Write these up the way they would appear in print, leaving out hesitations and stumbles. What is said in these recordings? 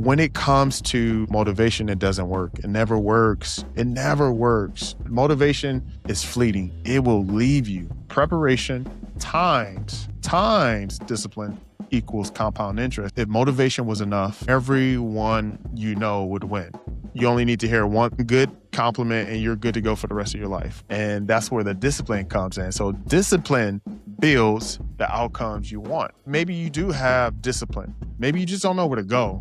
when it comes to motivation, it doesn't work. It never works. It never works. Motivation is fleeting. It will leave you. Preparation times discipline equals compound interest. If motivation was enough, everyone you know would win. You only need to hear one good compliment and you're good to go for the rest of your life. And that's where the discipline comes in. So discipline builds the outcomes you want. Maybe you do have discipline. Maybe you just don't know where to go.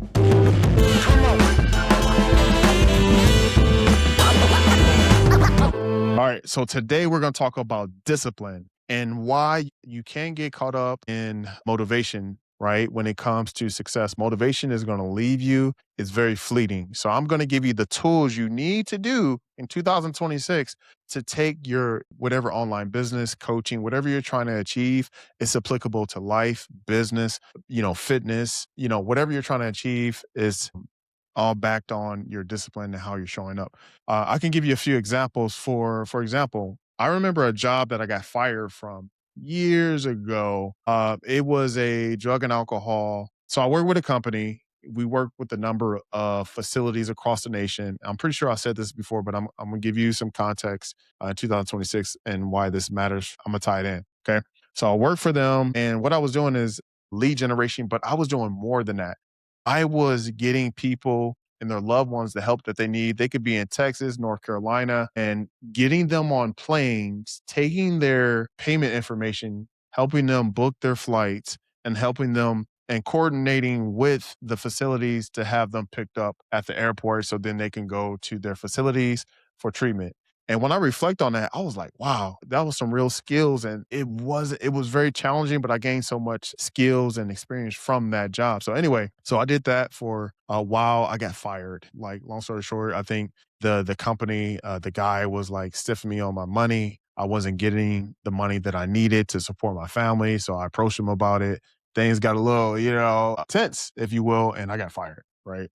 All right, so today we're going to talk about discipline and why you can get caught up in motivation, right? When it comes to success, motivation is going to leave you. It's very fleeting. So I'm going to give you the tools you need to do in 2026 to take your whatever online business, coaching, whatever you're trying to achieve. It's applicable to life, business, fitness, whatever you're trying to achieve is all backed on your discipline and how you're showing up. I can give you a few examples. For example, I remember a job that I got fired from years ago. It was a drug and alcohol. So I work with a company. We work with a number of facilities across the nation. I'm pretty sure I said this before, but I'm going to give you some context in 2026 and why this matters. I'm going to tie it in. Okay. So I work for them. And what I was doing is lead generation, but I was doing more than that. I was getting people and their loved ones the help that they need. They could be in Texas, North Carolina, and getting them on planes, taking their payment information, helping them book their flights, and helping them and coordinating with the facilities to have them picked up at the airport so then they can go to their facilities for treatment. And when I reflect on that, I was like, wow, that was some real skills. And it was very challenging, but I gained so much skills and experience from that job. So anyway, so I did that for a while. I got fired. Like, long story short, I think the company, the guy was like stiffing me on my money. I wasn't getting the money that I needed to support my family. So I approached him about it. Things got a little, tense, if you will, and I got fired, right?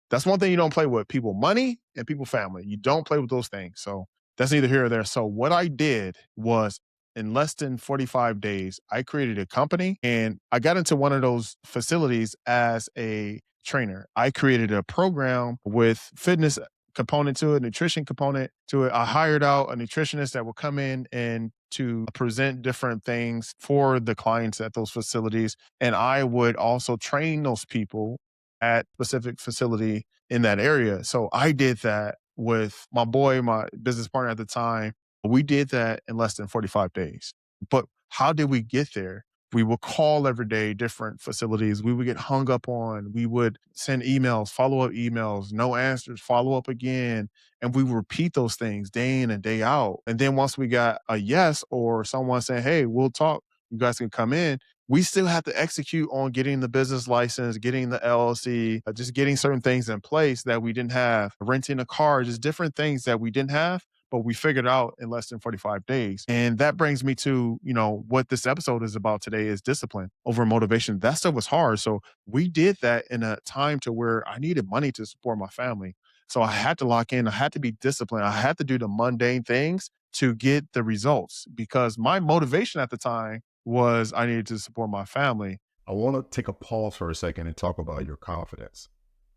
That's one thing you don't play with: people money and people family. You don't play with those things. So that's neither here or there. So what I did was, in less than 45 days, I created a company and I got into one of those facilities as a trainer. I created a program with fitness component to it, nutrition component to it. I hired out a nutritionist that will come in and to present different things for the clients at those facilities. And I would also train those people at specific facility in that area. So I did that with my boy, my business partner at the time. We did that in less than 45 days. But how did we get there? We would call every day, different facilities. We would get hung up on. We would send emails, follow-up emails, no answers, follow up again. And we would repeat those things day in and day out. And then once we got a yes or someone saying, hey, we'll talk, you guys can come in, we still have to execute on getting the business license, getting the LLC, just getting certain things in place that we didn't have, renting a car, just different things that we didn't have, but we figured out in less than 45 days. And that brings me to, what this episode is about today is discipline over motivation. That stuff was hard. So we did that in a time to where I needed money to support my family. So I had to lock in. I had to be disciplined. I had to do the mundane things to get the results because my motivation at the time was I needed to support my family. I want to take a pause for a second and talk about your confidence,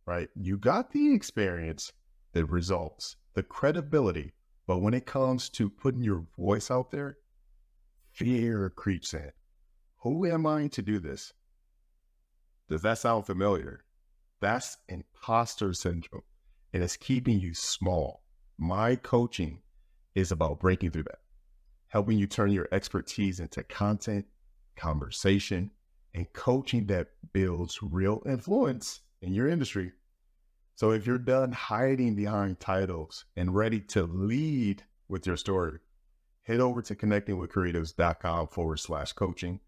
right? You got the experience, the results, the credibility, but when it comes to putting your voice out there, fear creeps in. Who am I to do this? Does that sound familiar? That's imposter syndrome, and it's keeping you small. My coaching is about breaking through that, helping you turn your expertise into content, conversation, and coaching that builds real influence in your industry. So if you're done hiding behind titles and ready to lead with your story, head over to connectingwithcreatives.com/coaching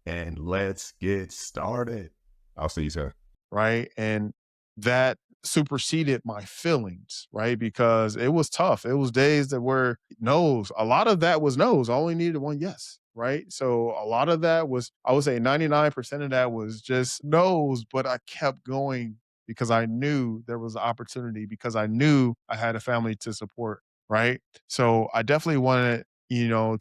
and let's get started. I'll see you soon. Right. And that superseded my feelings, right? Because it was tough. It was days that were no's. A lot of that was no's. I only needed one yes, right? So a lot of that was, I would say 99% of that was just no's, but I kept going because I knew there was an opportunity, because I knew I had a family to support, right? So I definitely wanted,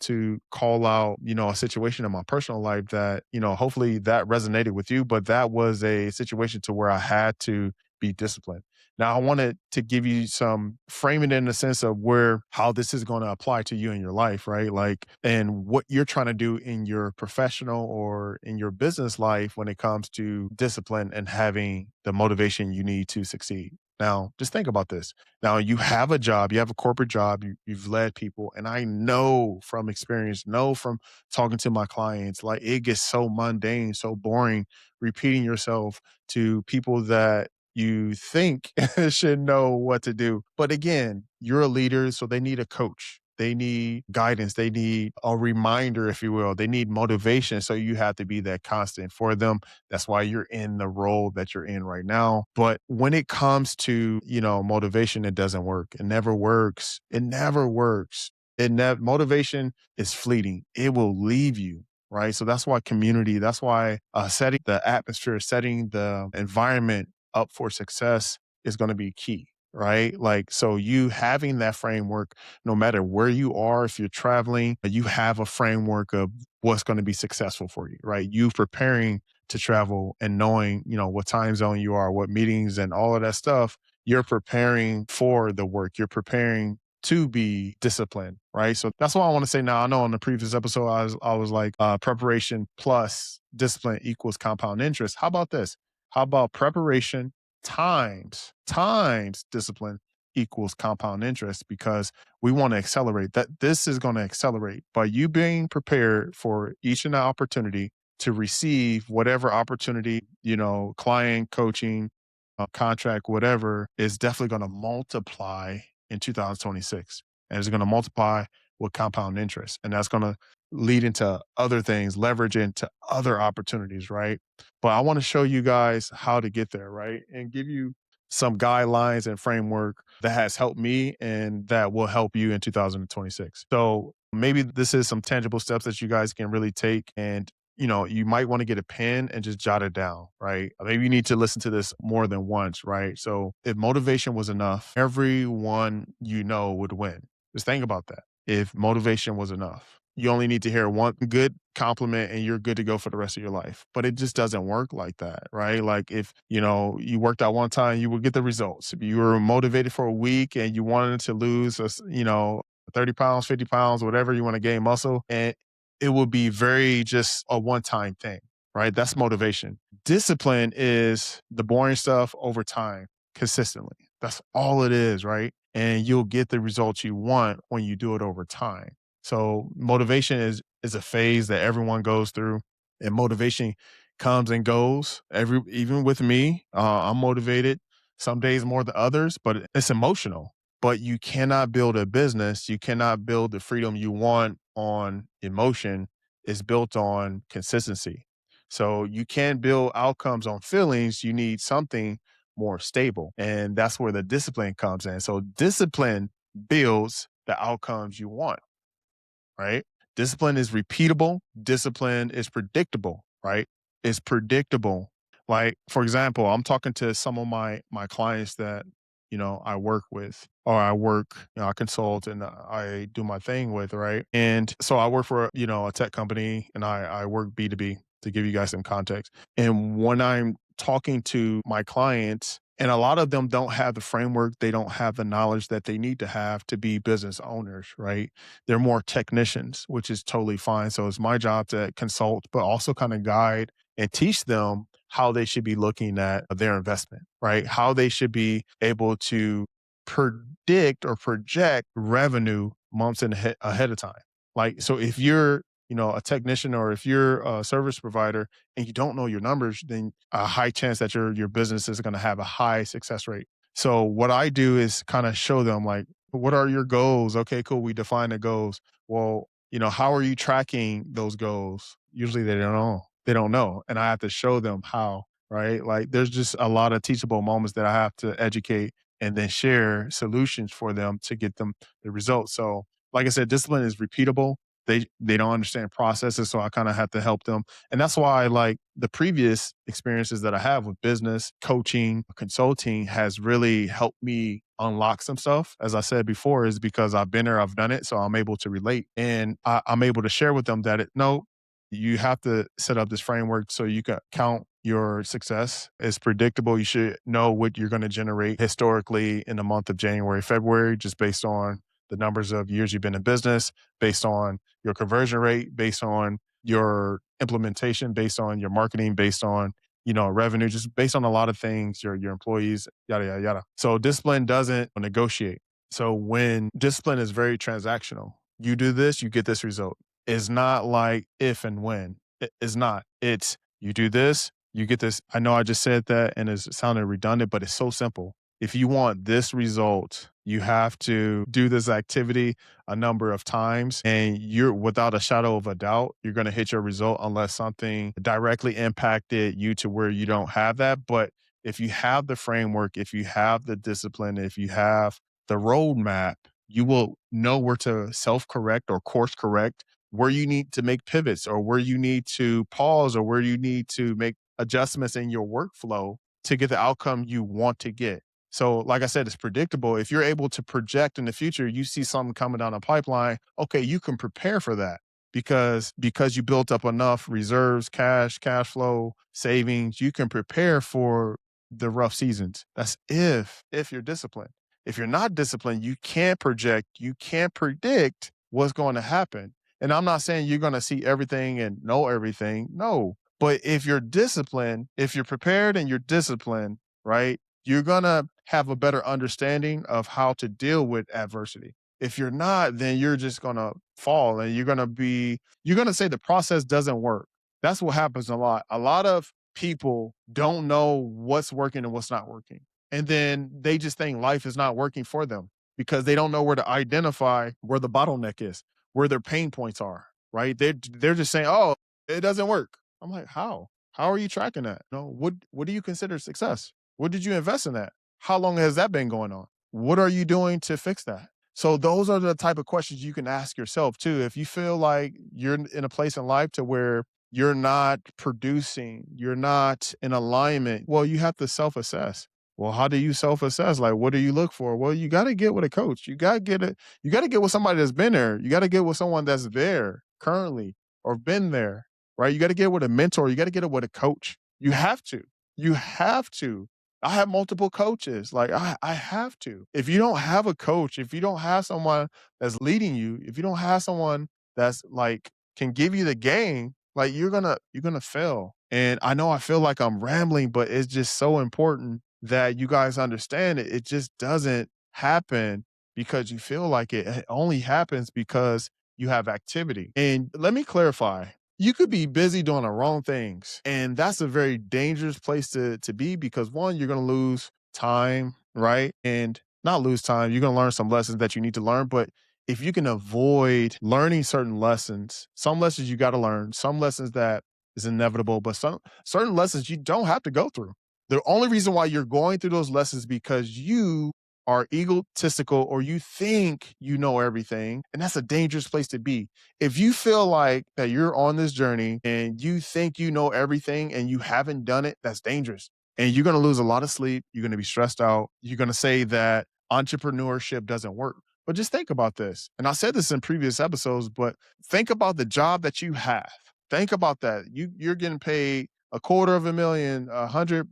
to call out, a situation in my personal life that, hopefully that resonated with you, but that was a situation to where I had to be disciplined. Now, I wanted to give you some framing in the sense of where how this is going to apply to you in your life, right? Like, and what you're trying to do in your professional or in your business life when it comes to discipline and having the motivation you need to succeed. Now, just think about this. Now, you have a job, you have a corporate job, you've led people, and I know from experience, know from talking to my clients, like it gets so mundane, so boring, repeating yourself to people that you think should know what to do. But again, you're a leader, so they need a coach. They need guidance. They need a reminder, if you will. They need motivation. So you have to be that constant for them. That's why you're in the role that you're in right now. But when it comes to, motivation, it doesn't work. It never works. It never works. Motivation is fleeting. It will leave you. Right. So that's why community, that's why setting the atmosphere, setting the environment up for success is going to be key. Right. Like, so you having that framework, no matter where you are, if you're traveling, you have a framework of what's going to be successful for you. Right. You preparing to travel and knowing, what time zone you are, what meetings and all of that stuff, you're preparing for the work. You're preparing to be disciplined, right? So that's why I want to say now. I know on the previous episode, I was like, preparation plus discipline equals compound interest. How about this? How about preparation times discipline equals compound interest? Because we want to accelerate that. This is going to accelerate by you being prepared for each and every opportunity to receive whatever opportunity, client coaching, contract, whatever, is definitely going to multiply in 2026. And it's going to multiply with compound interest. And that's going to lead into other things, leverage into other opportunities, right? But I want to show you guys how to get there, right? And give you some guidelines and framework that has helped me and that will help you in 2026. So maybe this is some tangible steps that you guys can really take, and you might want to get a pen and just jot it down, right? Maybe you need to listen to this more than once, right? So if motivation was enough, everyone would win. Just think about that. If motivation was enough, you only need to hear one good compliment and you're good to go for the rest of your life. But it just doesn't work like that, right? Like if, you worked out one time, you will get the results. If you were motivated for a week and you wanted to lose, 30 pounds, 50 pounds, whatever you want to gain muscle, and it will be very just a one time thing, right? That's motivation. Discipline is the boring stuff over time, consistently. That's all it is, right? And you'll get the results you want when you do it over time. So motivation is a phase that everyone goes through, and motivation comes and goes. Even with me, I'm motivated some days more than others, but it's emotional. But you cannot build a business, you cannot build the freedom you want on emotion. It's built on consistency. So you can't build outcomes on feelings. You need something more stable. And that's where the discipline comes in. So discipline builds the outcomes you want, right? Discipline is repeatable. Discipline is predictable, right? It's predictable. Like, for example, I'm talking to some of my clients that, I work with, or I consult and I do my thing with, right? And so I work for, a tech company, and I work B2B, to give you guys some context. And when I'm talking to my clients, and a lot of them don't have the framework, they don't have the knowledge that they need to have to be business owners, right? They're more technicians, which is totally fine. So it's my job to consult, but also kind of guide and teach them how they should be looking at their investment, right? How they should be able to predict or project revenue months ahead of time. Like, so if you're, a technician, or if you're a service provider and you don't know your numbers, then a high chance that your business is going to have a high success rate. So what I do is kind of show them, like, what are your goals? Okay, cool. We define the goals. Well, how are you tracking those goals? Usually they don't know. They don't know. And I have to show them how, right? Like, there's just a lot of teachable moments that I have to educate and then share solutions for them to get them the results. So like I said, discipline is repeatable. They don't understand processes, so I kind of have to help them. And that's why, like, the previous experiences that I have with business, coaching, consulting has really helped me unlock some stuff. As I said before, is because I've been there, I've done it, so I'm able to relate. And I'm able to share with them that no, you have to set up this framework so you can count your success. It's predictable. You should know what you're going to generate historically in the month of January, February, just based on the numbers of years you've been in business, based on your conversion rate, based on your implementation, based on your marketing, based on revenue, just based on a lot of things, your employees, yada yada yada. So discipline doesn't negotiate. So when discipline is very transactional, you do this, you get this result. It's not like if and when. It's not. It's you do this, you get this. I know I just said that and it sounded redundant, but it's so simple. If you want this result, you have to do this activity a number of times, and you're without a shadow of a doubt, you're going to hit your result unless something directly impacted you to where you don't have that. But if you have the framework, if you have the discipline, if you have the roadmap, you will know where to self correct or course correct, where you need to make pivots or where you need to pause or where you need to make adjustments in your workflow to get the outcome you want to get. So, like I said, it's predictable. If you're able to project in the future, you see something coming down the pipeline, okay, you can prepare for that because you built up enough reserves, cash flow, savings, you can prepare for the rough seasons. That's if you're disciplined. If you're not disciplined, you can't project, you can't predict what's going to happen. And I'm not saying you're going to see everything and know everything. No. But if you're disciplined, if you're prepared and you're disciplined, right, you're going to have a better understanding of how to deal with adversity. If you're not, then you're just going to fall and you're going to say the process doesn't work. That's what happens a lot. A lot of people don't know what's working and what's not working. And then they just think life is not working for them because they don't know where to identify where the bottleneck is, where their pain points are, right? They're just saying, "Oh, it doesn't work." I'm like, "How? How are you tracking that? No, what do you consider success? What did you invest in that? How long has that been going on? What are you doing to fix that?" So those are the type of questions you can ask yourself too. If you feel like you're in a place in life to where you're not producing, you're not in alignment, well, you have to self-assess. Well, how do you self-assess? Like, what do you look for? Well, you got to get with a coach. You got to get with somebody that's been there. You got to get with someone that's there currently or been there, right? You got to get with a mentor. You got to get it with a coach. You have to. You have to. I have multiple coaches. Like I have to. If you don't have a coach, if you don't have someone that's leading you, if you don't have someone that's like can give you the game, like you're gonna fail. And I know I feel like I'm rambling, but it's just so important that you guys understand it. It just doesn't happen because you feel like it. It only happens because you have activity. And let me clarify. You could be busy doing the wrong things. And that's a very dangerous place to be because one, you're gonna lose time, right? And not lose time. You're gonna learn some lessons that you need to learn. But if you can avoid learning certain lessons, some lessons you gotta learn, some lessons that is inevitable, but some certain lessons you don't have to go through. The only reason why you're going through those lessons because you are egotistical or you think you know everything, and that's a dangerous place to be. If you feel like that you're on this journey and you think you know everything and you haven't done it, that's dangerous. And you're going to lose a lot of sleep. You're going to be stressed out. You're going to say that entrepreneurship doesn't work. But just think about this. And I said this in previous episodes, but think about the job that you have. Think about that. You're getting paid a quarter of a million, 100+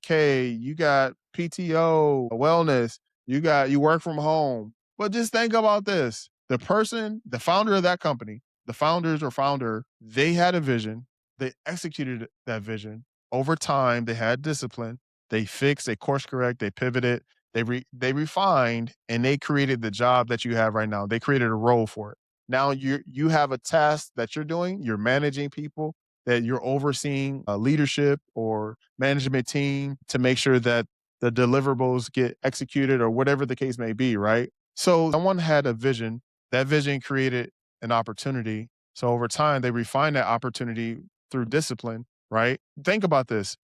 K. You got PTO, wellness. You work from home. But just think about this. The person, the founder of that company, the founders or founder, they had a vision. They executed that vision. Over time, they had discipline. They fixed, they course correct, they pivoted, they refined, and they created the job that you have right now. They created a role for it. Now you have a task that you're doing. You're managing people, that you're overseeing a leadership or management team to make sure that the deliverables get executed or whatever the case may be, right? So someone had a vision. That vision created an opportunity. So over time, they refined that opportunity through discipline, right? Think about this.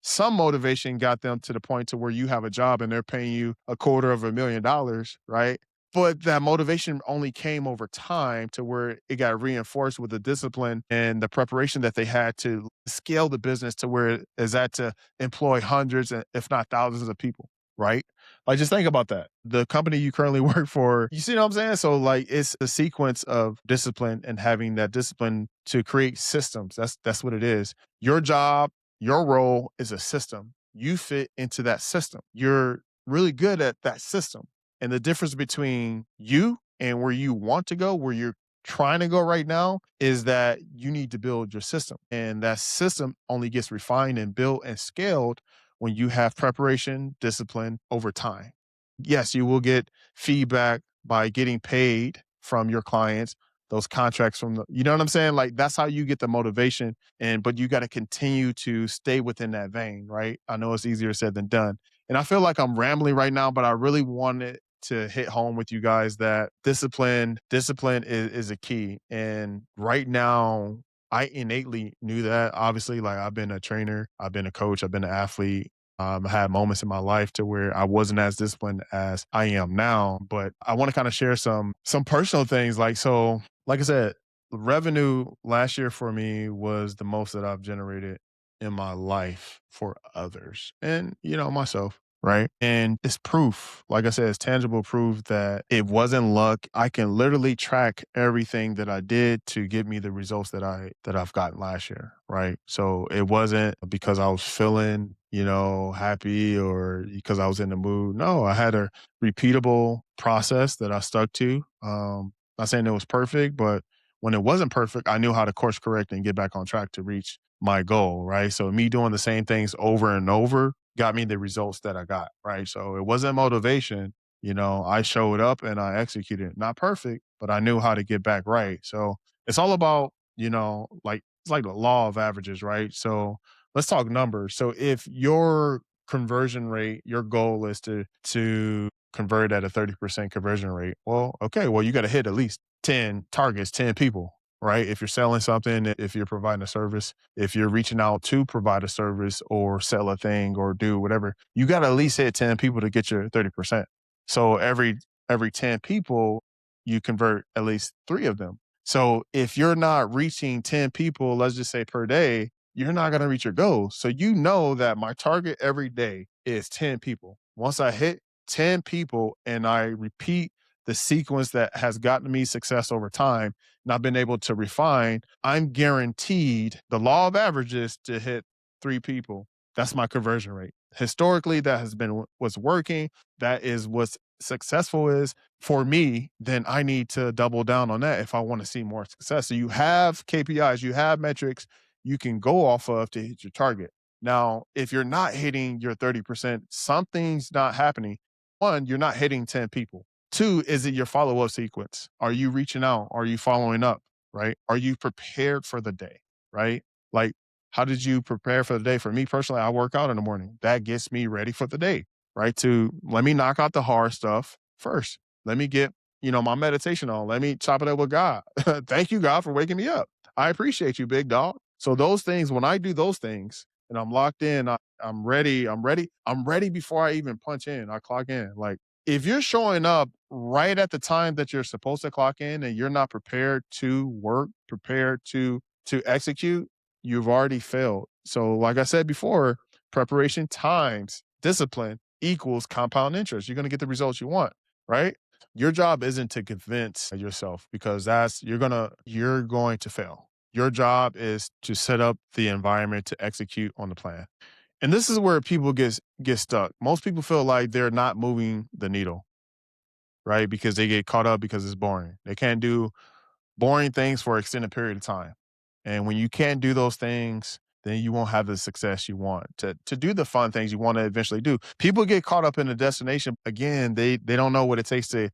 Some motivation got them to the point to where you have a job and they're paying you $250,000, right? But that motivation only came over time to where it got reinforced with the discipline and the preparation that they had to scale the business to where it is at to employ hundreds, if not thousands of people, right? Like, just think about that. The company you currently work for, you see what I'm saying? So, like, it's a sequence of discipline and having that discipline to create systems. That's what it is. Your job, your role is a system. You fit into that system. You're really good at that system. And the difference between you and where you want to go, where you're trying to go right now, is that you need to build your system. And that system only gets refined and built and scaled when you have preparation, discipline over time. Yes, you will get feedback by getting paid from your clients, those contracts from the, you know what I'm saying? Like, that's how you get the motivation. And, but you got to continue to stay within that vein, right? I know it's easier said than done. And I feel like I'm rambling right now, but I really wanted to hit home with you guys that discipline is a key. And right now, I innately knew that. Obviously, like, I've been a trainer, I've been a coach, I've been an athlete. I had moments in my life to where I wasn't as disciplined as I am now. But I want to kind of share some personal things. Like, so, like I said, revenue last year for me was the most that I've generated in my life for others and, myself. Right. And it's proof. Like I said, it's tangible proof that it wasn't luck. I can literally track everything that I did to get me the results that I've gotten last year. Right. So it wasn't because I was feeling, happy or because I was in the mood. No, I had a repeatable process that I stuck to. Not saying it was perfect, but when it wasn't perfect, I knew how to course correct and get back on track to reach my goal, right? So me doing the same things over and over got me the results that I got, right? So it wasn't motivation, I showed up and I executed. Not perfect, but I knew how to get back right. So it's all about, like it's like the law of averages, right? So let's talk numbers. So if your conversion rate, your goal is to convert at a 30% conversion rate, well, okay, well, you got to hit at least 10 targets, 10 people, right? If you're selling something, if you're providing a service, if you're reaching out to provide a service or sell a thing or do whatever, you got to at least hit 10 people to get your 30%. So every 10 people, you convert at least 3 of them. So if you're not reaching 10 people, let's just say per day, you're not going to reach your goals. So you know that my target every day is 10 people. Once I hit 10 people and I repeat the sequence that has gotten me success over time, and I've been able to refine, I'm guaranteed the law of averages to hit 3 people. That's my conversion rate. Historically, that has been what's working. That is what's successful is for me. Then I need to double down on that if I want to see more success. So you have KPIs, you have metrics you can go off of to hit your target. Now, if you're not hitting your 30%, something's not happening. One, you're not hitting 10 people. Two, is it your follow up sequence? Are you reaching out? Are you following up? Right? Are you prepared for the day? Right? Like, how did you prepare for the day? For me personally, I work out in the morning. That gets me ready for the day, right? To let me knock out the hard stuff first. Let me get, my meditation on. Let me chop it up with God. Thank you, God, for waking me up. I appreciate you, big dog. So those things, when I do those things and I'm locked in, I'm ready. I'm ready before I even punch in. I clock in. Like, if you're showing up right at the time that you're supposed to clock in and you're not prepared to work, prepared to execute, you've already failed. So like I said before, preparation times discipline equals compound interest. You're going to get the results you want, right? Your job isn't to convince yourself because you're going to fail. Your job is to set up the environment to execute on the plan. And this is where people get stuck. Most people feel like they're not moving the needle, right? Because they get caught up because it's boring. They can't do boring things for an extended period of time. And when you can't do those things, then you won't have the success you want to do the fun things you want to eventually do. People get caught up in the destination. Again, they don't know what it takes to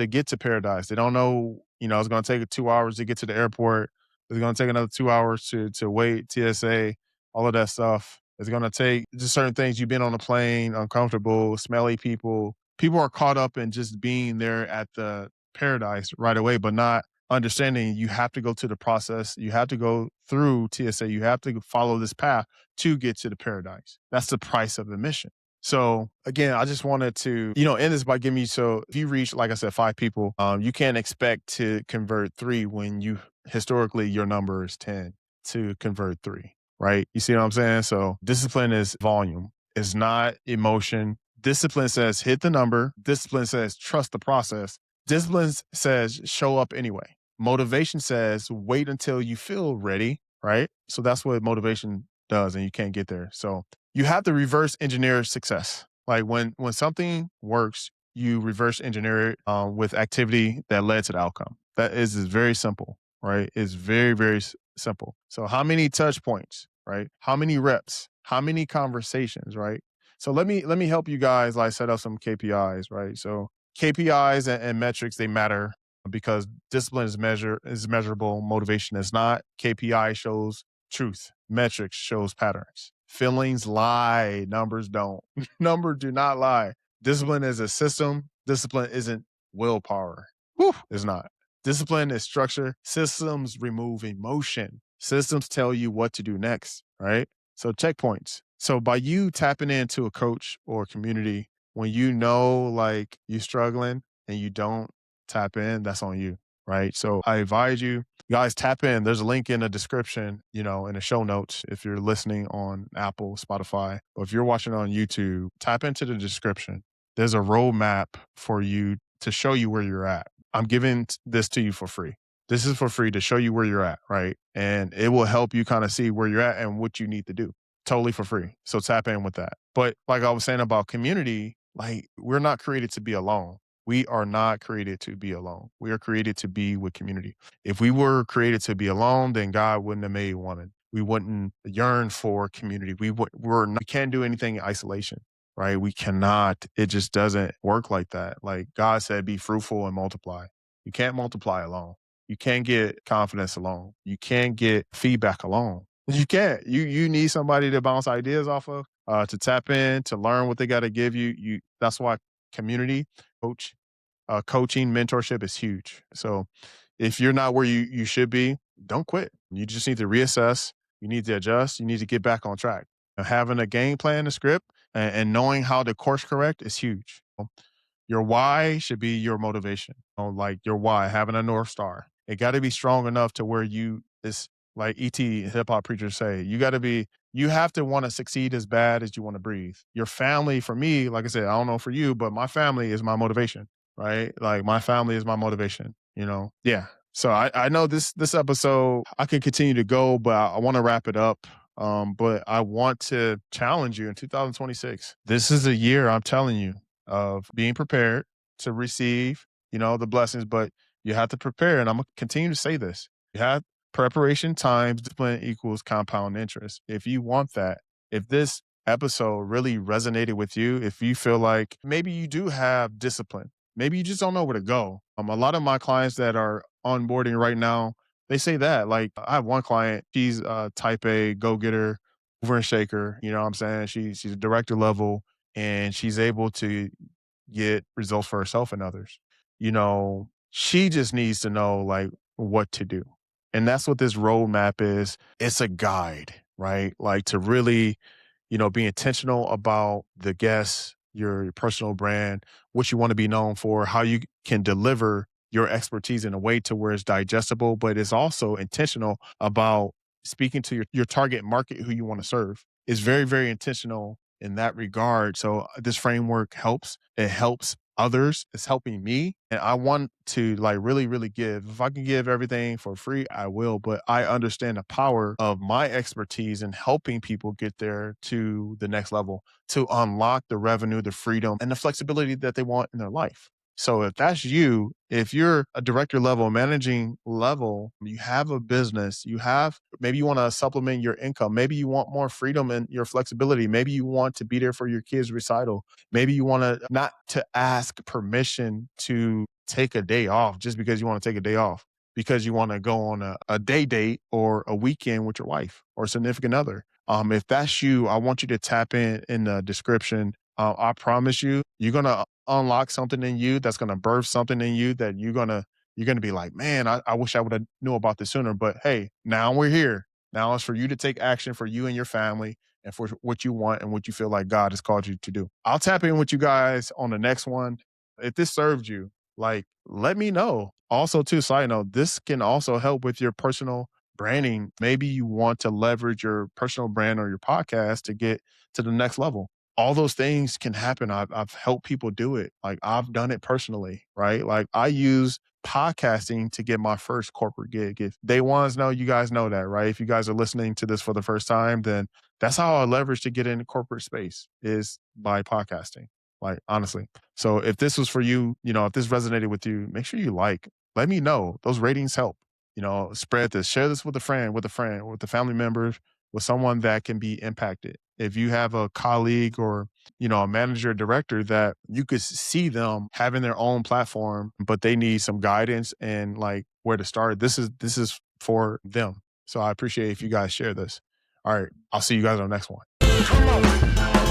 get to paradise. They don't know, it's gonna take 2 hours to get to the airport. It's gonna take another 2 hours to wait, TSA, all of that stuff. It's gonna take just certain things. You've been on a plane, uncomfortable, smelly people. People are caught up in just being there at the paradise right away, but not understanding you have to go to the process, you have to go through TSA, you have to follow this path to get to the paradise. That's the price of admission. So again, I just wanted to, end this by giving you, so if you reach, like I said, 5 people, you can't expect to convert 3 when you historically your number is 10 to convert 3, right? You see what I'm saying? So discipline is volume. It's not emotion. Discipline says hit the number. Discipline says trust the process. Discipline says show up anyway. Motivation says wait until you feel ready, right? So that's what motivation does, and you can't get there. So you have to reverse engineer success. Like when something works, you reverse engineer it with activity that led to the outcome. That is very simple, right? It's very simple. So how many touch points, right? How many reps? How many conversations, right? So let me help you guys like set up some KPIs, right? So KPIs and metrics they matter because discipline is measurable, motivation is not. KPI shows truth, metrics shows patterns. Feelings lie, numbers don't. Numbers do not lie. Discipline is a system. Discipline isn't willpower. Whew, it's not. Discipline is structure. Systems remove emotion. Systems tell you what to do next, right? So checkpoints. So by you tapping into a coach or community when you know like you're struggling and you don't tap in, that's on you, right? So I advise you guys tap in. There's a link in the description, in the show notes if you're listening on Apple, Spotify, or if you're watching on YouTube, tap into the description. There's a roadmap for you to show you where you're at. I'm giving this to you for free. This is for free to show you where you're at, right? And it will help you kind of see where you're at and what you need to do totally for free. So tap in with that. But like I was saying about community, like we're not created to be alone. We are not created to be alone. We are created to be with community. If we were created to be alone, then God wouldn't have made woman. We wouldn't yearn for community. We can't do anything in isolation, right? We cannot. It just doesn't work like that. Like God said, be fruitful and multiply. You can't multiply alone. You can't get confidence alone. You can't get feedback alone. You can't. You need somebody to bounce ideas off of, to tap in, to learn what they got to give you. That's why community coach coaching, mentorship is huge. So if you're not where you should be, don't quit. You just need to reassess. You need to adjust. You need to get back on track. Having a game plan, a script, and knowing how to course correct is huge. Your why should be your motivation. Like your why, having a North Star. It got to be strong enough to where it's like ET hip hop preachers say, you have to want to succeed as bad as you want to breathe. Your family, for me, like I said, I don't know for you, but my family is my motivation, right? Like my family is my motivation. Yeah. So I know this episode, I can continue to go, but I want to wrap it up. But I want to challenge you in 2026. This is a year, I'm telling you, of being prepared to receive, the blessings, but you have to prepare. And I'm going to continue to say this. You have preparation times discipline equals compound interest. If you want that, if this episode really resonated with you, if you feel like maybe you do have discipline, maybe you just don't know where to go. A lot of my clients that are onboarding right now, they say that. Like I have one client, she's a type A go-getter, mover and shaker. You know what I'm saying? She's a director level and she's able to get results for herself and others. She just needs to know like what to do. And that's what this roadmap is. It's a guide, right? Like to really, be intentional about the guests, your personal brand, what you want to be known for, how you can deliver your expertise in a way to where it's digestible, but it's also intentional about speaking to your target market who you want to serve. It's very intentional in that regard. So this framework helps. It helps others. It's helping me. And I want to like really give. If I can give everything for free, I will. But I understand the power of my expertise in helping people get there to the next level, to unlock the revenue, the freedom, and the flexibility that they want in their life. So if that's you, if you're a director level, managing level, you have a business, maybe you want to supplement your income. Maybe you want more freedom and your flexibility. Maybe you want to be there for your kids' recital. Maybe you want to not to ask permission to take a day off just because you want to take a day off, because you want to go on a day date or a weekend with your wife or significant other. If that's you, I want you to tap in the description. I promise you're gonna unlock something in you that's gonna birth something in you that you're gonna be like, man, I wish I would have knew about this sooner. But hey, now we're here. Now it's for you to take action for you and your family and for what you want and what you feel like God has called you to do. I'll tap in with you guys on the next one. If this served you, like, let me know. Also, too, side note, this can also help with your personal branding. Maybe you want to leverage your personal brand or your podcast to get to the next level. all those things can happen. I've helped people do it. Like I've done it personally, right? Like I use podcasting to get my first corporate gig. If day ones know, you guys know that, right? If you guys are listening to this for the first time, then that's how I leverage to get into corporate space is by podcasting. Like honestly. So if this was for you, if this resonated with you, make sure you let me know. Those ratings help. Spread this, share this with a friend, with the family members, with someone that can be impacted. If you have a colleague or, a manager or director that you could see them having their own platform, but they need some guidance and like where to start, this is for them. So I appreciate if you guys share this. All right. I'll see you guys on the next one. Come on.